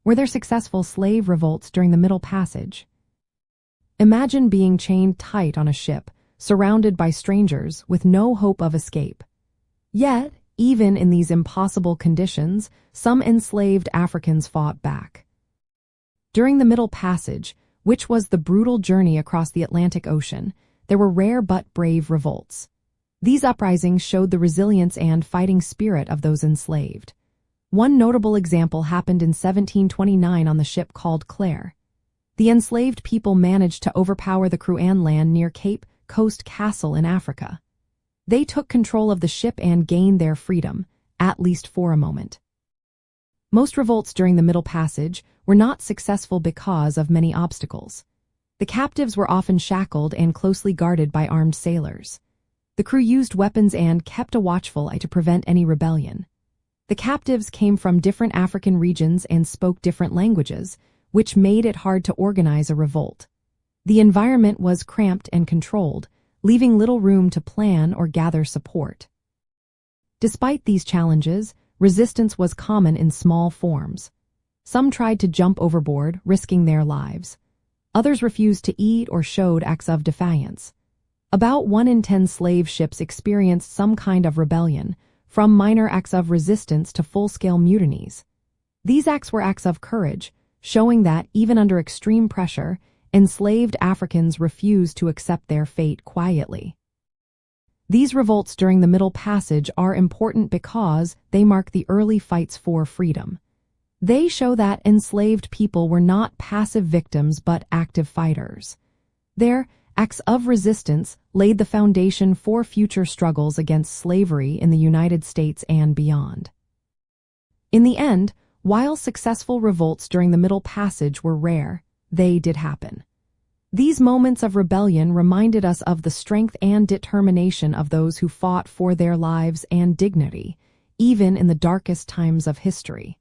Were there successful slave revolts during the Middle Passage? Imagine being chained tight on a ship, surrounded by strangers, with no hope of escape. Yet, even in these impossible conditions, some enslaved Africans fought back. During the Middle Passage, which was the brutal journey across the Atlantic Ocean, there were rare but brave revolts. These uprisings showed the resilience and fighting spirit of those enslaved. One notable example happened in 1729 on the ship called Clare. The enslaved people managed to overpower the crew and land near Cape Coast Castle in Africa. They took control of the ship and gained their freedom, at least for a moment. Most revolts during the Middle Passage were not successful because of many obstacles. The captives were often shackled and closely guarded by armed sailors. The crew used weapons and kept a watchful eye to prevent any rebellion. The captives came from different African regions and spoke different languages, which made it hard to organize a revolt. The environment was cramped and controlled, leaving little room to plan or gather support. Despite these challenges, resistance was common in small forms. Some tried to jump overboard, risking their lives. Others refused to eat or showed acts of defiance. About 1 in 10 slave ships experienced some kind of rebellion, from minor acts of resistance to full-scale mutinies. These acts were acts of courage, showing that, even under extreme pressure, enslaved Africans refused to accept their fate quietly. These revolts during the Middle Passage are important because they mark the early fights for freedom. They show that enslaved people were not passive victims but active fighters. Their acts of resistance laid the foundation for future struggles against slavery in the United States and beyond. In the end, while successful revolts during the Middle Passage were rare, they did happen. These moments of rebellion reminded us of the strength and determination of those who fought for their lives and dignity, even in the darkest times of history.